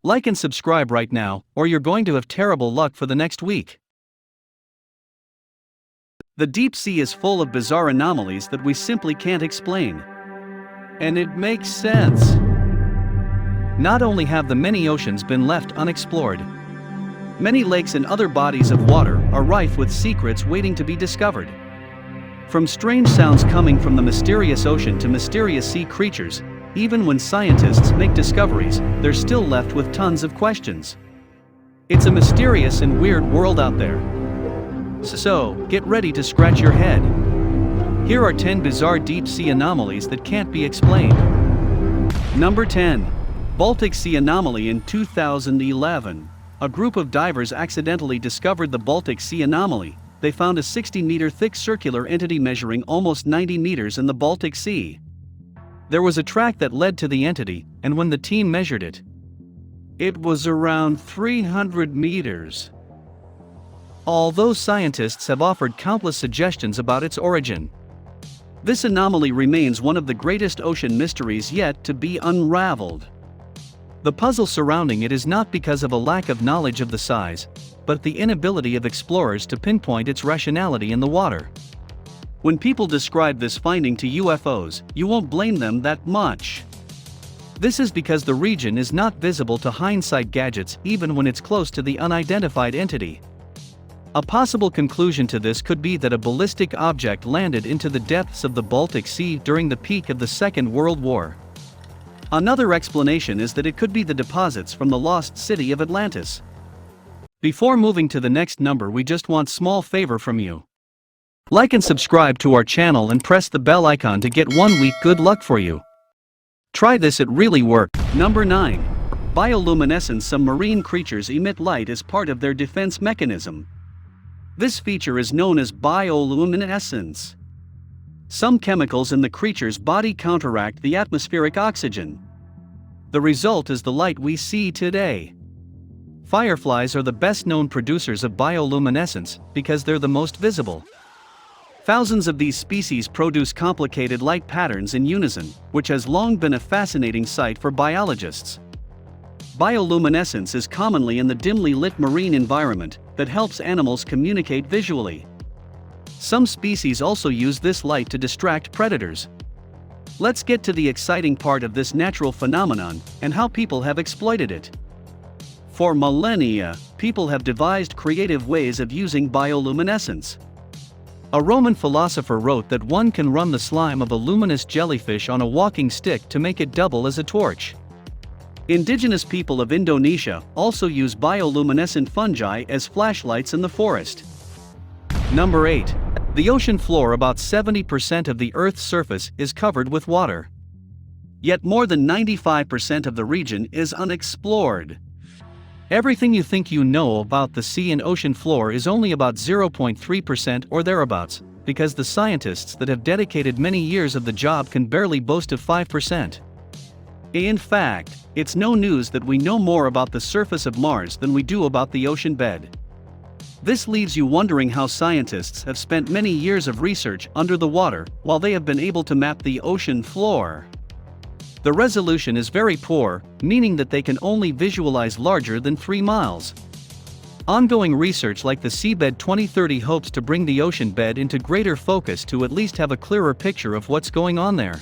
Like and subscribe right now, or you're going to have terrible luck for the next week. The deep sea is full of bizarre anomalies that we simply can't explain. And it makes sense. Not only have the many oceans been left unexplored, many lakes and other bodies of water are rife with secrets waiting to be discovered. From strange sounds coming from the mysterious ocean to mysterious sea creatures, even when scientists make discoveries, they're still left with tons of questions. It's a mysterious and weird world out there. So, get ready to scratch your head. Here are 10 bizarre deep sea anomalies that can't be explained. Number 10. Baltic Sea Anomaly. In 2011, a group of divers accidentally discovered the Baltic Sea Anomaly. They found a 60-meter thick circular entity measuring almost 90 meters in the Baltic Sea. There was a track that led to the entity, and when the team measured it, it was around 300 meters. Although scientists have offered countless suggestions about its origin, this anomaly remains one of the greatest ocean mysteries yet to be unraveled. The puzzle surrounding it is not because of a lack of knowledge of the size, but the inability of explorers to pinpoint its rationality in the water. When people describe this finding to UFOs, you won't blame them that much. This is because the region is not visible to hindsight gadgets even when it's close to the unidentified entity. A possible conclusion to this could be that a ballistic object landed into the depths of the Baltic Sea during the peak of the Second World War. Another explanation is that it could be the deposits from the lost city of Atlantis. Before moving to the next number, we just want a small favor from you. Like and subscribe to our channel and press the bell icon to get 1 week good luck for you. Try this, it really worked. Number 9. Bioluminescence. Some marine creatures emit light as part of their defense mechanism. This feature is known as bioluminescence. Some chemicals in the creature's body counteract the atmospheric oxygen. The result is the light we see today. Fireflies are the best known producers of bioluminescence because they're the most visible. Thousands of these species produce complicated light patterns in unison, which has long been a fascinating sight for biologists. Bioluminescence is commonly in the dimly lit marine environment that helps animals communicate visually. Some species also use this light to distract predators. Let's get to the exciting part of this natural phenomenon and how people have exploited it. For millennia, people have devised creative ways of using bioluminescence. A Roman philosopher wrote that one can run the slime of a luminous jellyfish on a walking stick to make it double as a torch. Indigenous people of Indonesia also use bioluminescent fungi as flashlights in the forest. Number 8. The ocean floor. About 70% of the Earth's surface is covered with water. Yet more than 95% of the region is unexplored. Everything you think you know about the sea and ocean floor is only about 0.3% or thereabouts, because the scientists that have dedicated many years of the job can barely boast of 5%. In fact, it's no news that we know more about the surface of Mars than we do about the ocean bed. This leaves you wondering how scientists have spent many years of research under the water while they have been able to map the ocean floor. The resolution is very poor, meaning that they can only visualize larger than 3 miles. Ongoing research like the Seabed 2030 hopes to bring the ocean bed into greater focus to at least have a clearer picture of what's going on there.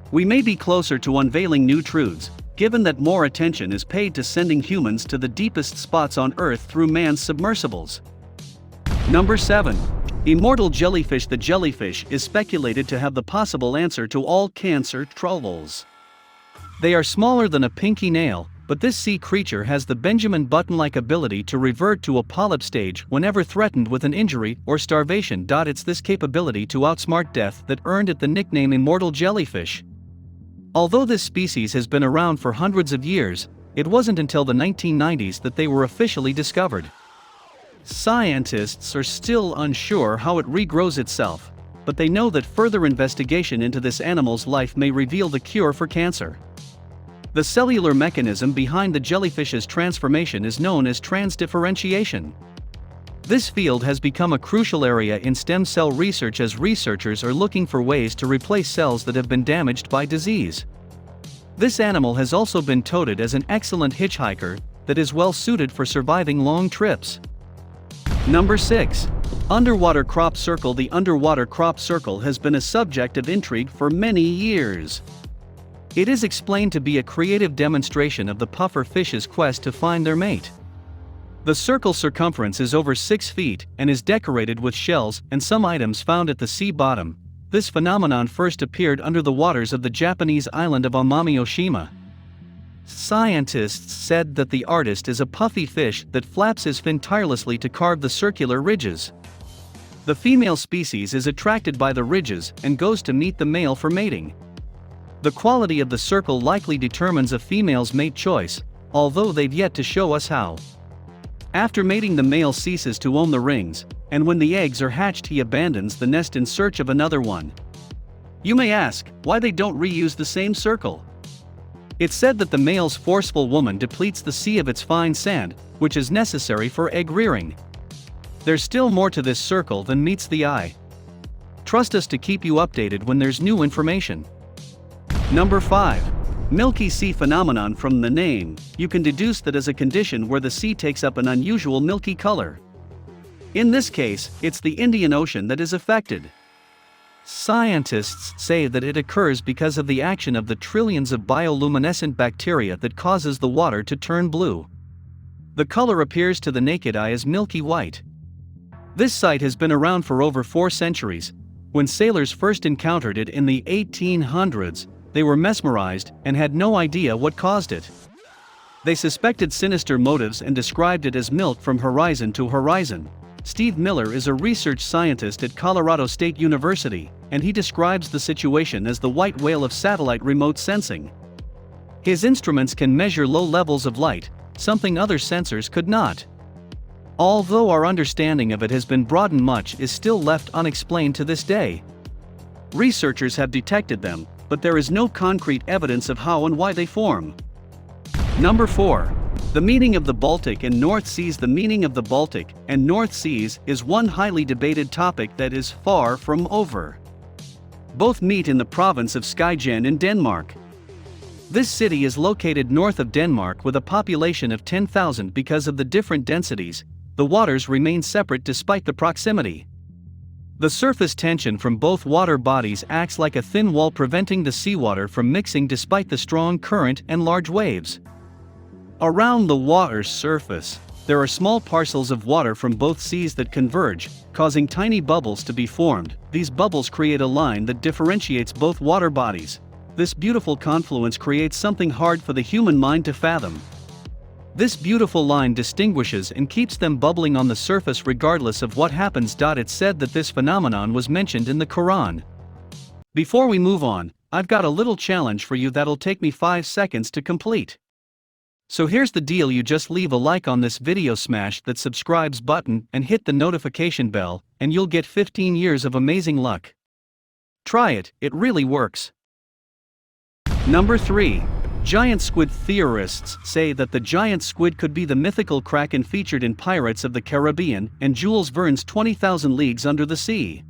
We may be closer to unveiling new truths, given that more attention is paid to sending humans to the deepest spots on Earth through manned submersibles. Number 7. Immortal jellyfish. The jellyfish is speculated to have the possible answer to all cancer troubles. They are smaller than a pinky nail, but this sea creature has the Benjamin Button-like ability to revert to a polyp stage whenever threatened with an injury or starvation. It's this capability to outsmart death that earned it the nickname immortal jellyfish. Although this species has been around for hundreds of years, it wasn't until the 1990s that they were officially discovered. Scientists are still unsure how it regrows itself, but they know that further investigation into this animal's life may reveal the cure for cancer. The cellular mechanism behind the jellyfish's transformation is known as transdifferentiation. This field has become a crucial area in stem cell research as researchers are looking for ways to replace cells that have been damaged by disease. This animal has also been touted as an excellent hitchhiker that is well suited for surviving long trips. Number 6. Underwater crop circle. The underwater crop circle has been a subject of intrigue for many years. It is explained to be a creative demonstration of the puffer fish's quest to find their mate. The circle circumference is over 6 feet and is decorated with shells and some items found at the sea bottom. This phenomenon first appeared under the waters of the Japanese island of Oshima. Scientists said that the artist is a puffy fish that flaps his fin tirelessly to carve the circular ridges. The female species is attracted by the ridges and goes to meet the male for mating. The quality of the circle likely determines a female's mate choice, although they've yet to show us how. After mating, the male ceases to own the rings, and when the eggs are hatched he abandons the nest in search of another one. You may ask, why they don't reuse the same circle? It's said that the male's forceful woman depletes the sea of its fine sand, which is necessary for egg rearing. There's still more to this circle than meets the eye. Trust us to keep you updated when there's new information. Number 5. Milky Sea phenomenon. From the name, you can deduce that as a condition where the sea takes up an unusual milky color. In this case, it's the Indian Ocean that is affected. Scientists say that it occurs because of the action of the trillions of bioluminescent bacteria that causes the water to turn blue. The color appears to the naked eye as milky white. This sight has been around for over 4 centuries. When sailors first encountered it in the 1800s, they were mesmerized and had no idea what caused it. They suspected sinister motives and described it as milk from horizon to horizon. Steve Miller is a research scientist at Colorado State University, and he describes the situation as the white whale of satellite remote sensing. His instruments can measure low levels of light, something other sensors could not. Although our understanding of it has been broadened, much is still left unexplained to this day. Researchers have detected them, but there is no concrete evidence of how and why they form. Number 4. The meaning of the Baltic and North Seas. The meaning of the Baltic and North Seas is one highly debated topic that is far from over. Both meet in the province of Skien in Denmark. This city is located north of Denmark with a population of 10,000. Because of the different densities, the waters remain separate despite the proximity. The surface tension from both water bodies acts like a thin wall, preventing the seawater from mixing despite the strong current and large waves. Around the water's surface, there are small parcels of water from both seas that converge, causing tiny bubbles to be formed. These bubbles create a line that differentiates both water bodies. This beautiful confluence creates something hard for the human mind to fathom. This beautiful line distinguishes and keeps them bubbling on the surface regardless of what happens. It's said that this phenomenon was mentioned in the Quran. Before we move on, I've got a little challenge for you that'll take me 5 seconds to complete. So here's the deal: you just leave a like on this video, smash that subscribes button and hit the notification bell, and you'll get 15 years of amazing luck. Try it, it really works. Number 3. Giant squid. Theorists say that the giant squid could be the mythical kraken featured in Pirates of the Caribbean and Jules Verne's 20,000 Leagues Under the Sea.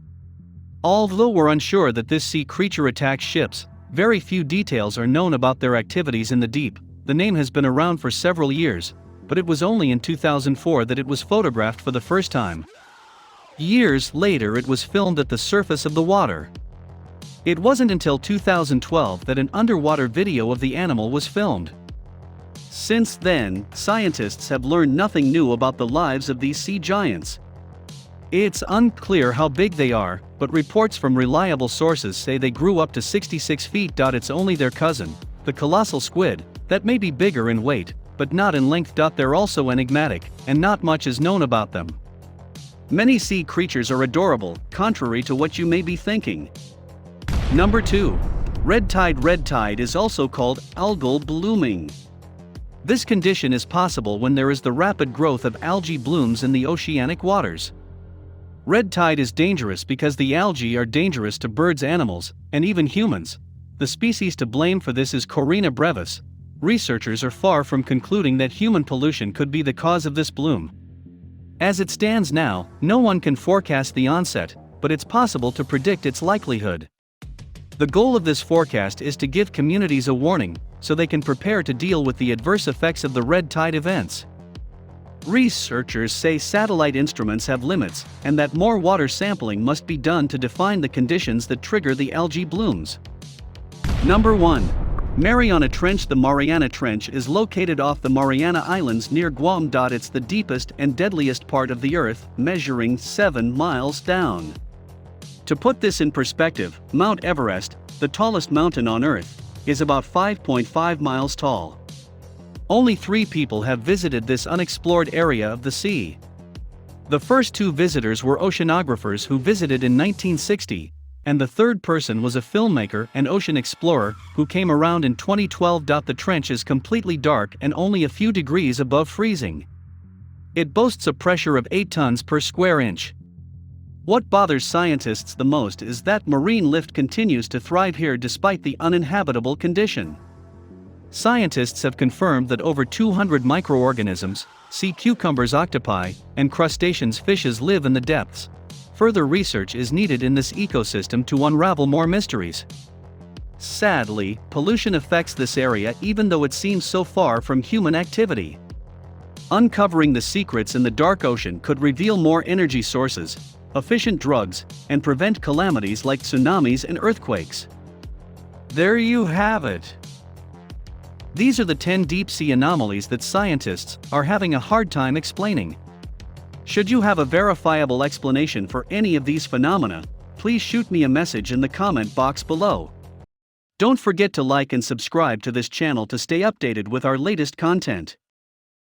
Although we're unsure that this sea creature attacks ships, very few details are known about their activities in the deep. The name has been around for several years, but it was only in 2004 that it was photographed for the first time. Years later, it was filmed at the surface of the water. It wasn't until 2012 that an underwater video of the animal was filmed. Since then, scientists have learned nothing new about the lives of these sea giants. It's unclear how big they are, but reports from reliable sources say they grew up to 66 feet. It's only their cousin, the colossal squid, that may be bigger in weight, but not in length. They're also enigmatic, and not much is known about them. Many sea creatures are adorable, contrary to what you may be thinking. Number 2. Red tide. Red tide is also called algal blooming. This condition is possible when there is the rapid growth of algae blooms in the oceanic waters. Red tide is dangerous because the algae are dangerous to birds, animals, and even humans. The species to blame for this is Corina brevis. Researchers are far from concluding that human pollution could be the cause of this bloom. As it stands now, no one can forecast the onset, but it's possible to predict its likelihood. The goal of this forecast is to give communities a warning, so they can prepare to deal with the adverse effects of the red tide events. Researchers say satellite instruments have limits, and that more water sampling must be done to define the conditions that trigger the algae blooms. Number 1. Mariana Trench. The Mariana Trench is located off the Mariana Islands near Guam. It's the deepest and deadliest part of the Earth, measuring 7 miles down. To put this in perspective, Mount Everest, the tallest mountain on Earth, is about 5.5 miles tall. Only 3 people have visited this unexplored area of the sea. The first 2 visitors were oceanographers who visited in 1960, and the third person was a filmmaker and ocean explorer who came around in 2012. The trench is completely dark and only a few degrees above freezing. It boasts a pressure of 8 tons per square inch. What bothers scientists the most is that marine life continues to thrive here despite the uninhabitable condition. Scientists have confirmed that over 200 microorganisms, sea cucumbers, octopi, and crustaceans fishes live in the depths. Further research is needed in this ecosystem to unravel more mysteries. Sadly, pollution affects this area even though it seems so far from human activity. Uncovering the secrets in the dark ocean could reveal more energy sources, efficient drugs, and prevent calamities like tsunamis and earthquakes. There you have it. These are the 10 deep-sea anomalies that scientists are having a hard time explaining. Should you have a verifiable explanation for any of these phenomena, please shoot me a message in the comment box below. Don't forget to like and subscribe to this channel to stay updated with our latest content.